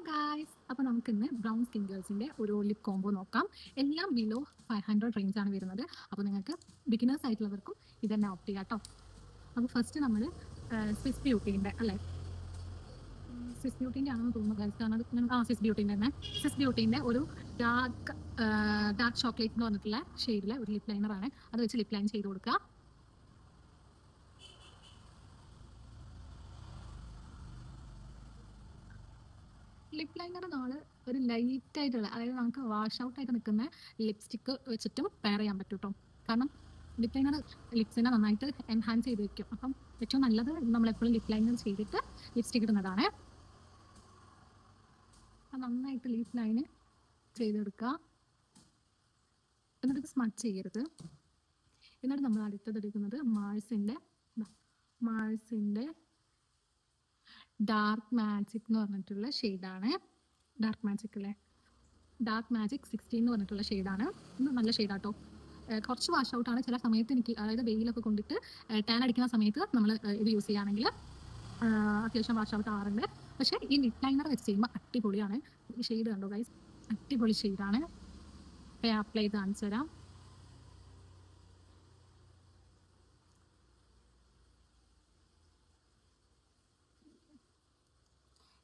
Guys, അപ്പോൾ നമുക്ക് ഇന്ന് ബ്രൗൺ സ്കിൻ ഗേൾസിൻ്റെ ഒരു ലിപ് കോംബോ നോക്കാം. എല്ലാം ബിലോ 500 റേഞ്ചാണ് വരുന്നത്. അപ്പോൾ നിങ്ങൾക്ക് ബിഗിനേഴ്സ് ആയിട്ടുള്ളവർക്കും ഇതന്നെ ഓപ്റ്റ് ചെയ്യാം കേട്ടോ. അപ്പോൾ ഫസ്റ്റ് നമ്മൾ സ്വിസ് ബ്യൂട്ടീൻ്റെ അല്ലേ, സ്വിസ് ബ്യൂട്ടീൻ്റെ ആണെന്ന് തോന്നുന്നു ഗൈസ്. കാരണം സ്വിസ് ബ്യൂട്ടീൻ്റെ തന്നെ, സ്വിസ് ബ്യൂട്ടീൻ്റെ ഒരു ഡാർക്ക് ചോക്ലേറ്റ് എന്ന് പറഞ്ഞിട്ടുള്ള ഷെയ്ഡിലെ ഒരു ലിപ് ലൈനറാണ്. അത് വെച്ച് ലിപ് ലൈൻ ചെയ്ത് കൊടുക്കുക. ലിപ് ലൈനർ നമ്മൾ ഒരു ലൈറ്റ് ആയിട്ടുള്ള, അതായത് നമുക്ക് വാഷ് ഔട്ട് ആയിട്ട് നിൽക്കുന്ന ലിപ്സ്റ്റിക്ക് വെച്ചിട്ടും പെയർ ചെയ്യാൻ പറ്റും കേട്ടോ. കാരണം ലിപ് ലൈനർ ലിപ്സിനെ നന്നായിട്ട് എൻഹാൻസ് ചെയ്ത് വെക്കും. അപ്പം ഏറ്റവും നല്ലത് നമ്മളെപ്പോഴും ലിപ് ലൈനർ ചെയ്തിട്ട് ലിപ്സ്റ്റിക്ക് ഇടുന്നതാണ്. നന്നായിട്ട് ലിപ് ലൈന് ചെയ്തെടുക്കുക. എന്നിട്ട് സ്മച്ച് ചെയ്യരുത്. എന്നിട്ട് നമ്മൾ അടുത്തത് എടുക്കുന്നത് മാഴ്സിൻ്റെ ഡാർക്ക് മാജിക് എന്ന് പറഞ്ഞിട്ടുള്ള ഷെയ്ഡാണ്. ഡാർക്ക് മാജിക് 16 എന്ന് പറഞ്ഞിട്ടുള്ള ഷെയ്ഡാണ്. ഇത് നല്ല ഷെയ്ഡാട്ടോ. കുറച്ച് വാഷ് ഔട്ടാണ്. ചില സമയത്ത് എനിക്ക്, അതായത് വെയിലൊക്കെ കൊണ്ടിട്ട് ടാൻ അടിക്കുന്ന സമയത്ത് നമ്മൾ ഇത് യൂസ് ചെയ്യുകയാണെങ്കിൽ അത്യാവശ്യം വാഷ് ഔട്ട് ആവാറുണ്ട്. പക്ഷേ ഈ ലിപ് ലൈനർ വെച്ച് ചെയ്യുമ്പോൾ അടിപൊളിയാണ്. ഈ ഷെയ്ഡ് കണ്ടോ ഗൈസ്, അടിപൊളി ഷെയ്ഡാണ്. അപ്പോൾ അപ്ലൈ ചെയ്ത് കാണിച്ചു തരാം.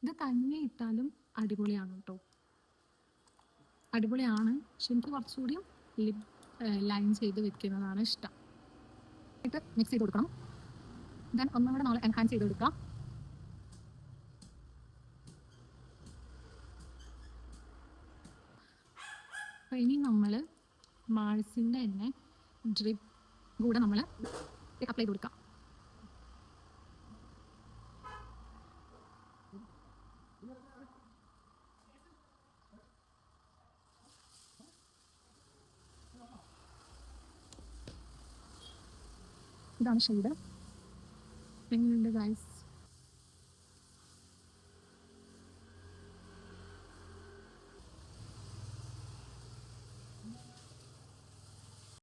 ഇത് തന്നെ ഇട്ടാലും അടിപൊളിയാണ് കേട്ടോ, അടിപൊളിയാണ്. പക്ഷെ എനിക്ക് കുറച്ചുകൂടിയും ലിപ് ലൈൻ ചെയ്ത് വെക്കുന്നതാണ് ഇഷ്ടം. എന്നിട്ട് മിക്സ് ചെയ്ത് കൊടുക്കണം. ദെൻ ഒന്നുകൂടെ നമ്മൾ എൻഹാൻസ് ചെയ്ത് കൊടുക്കാം. അപ്പോൾ ഇനി നമ്മൾ മാഴ്സിൻ്റെ തന്നെ ഡ്രിപ്പ് കൂടെ നമ്മൾ അപ്ലൈ ചെയ്ത് കൊടുക്കാം. ഇതാണ് ഷെയ്ഡ്. എങ്ങനെയുണ്ട് ഗൈസ്?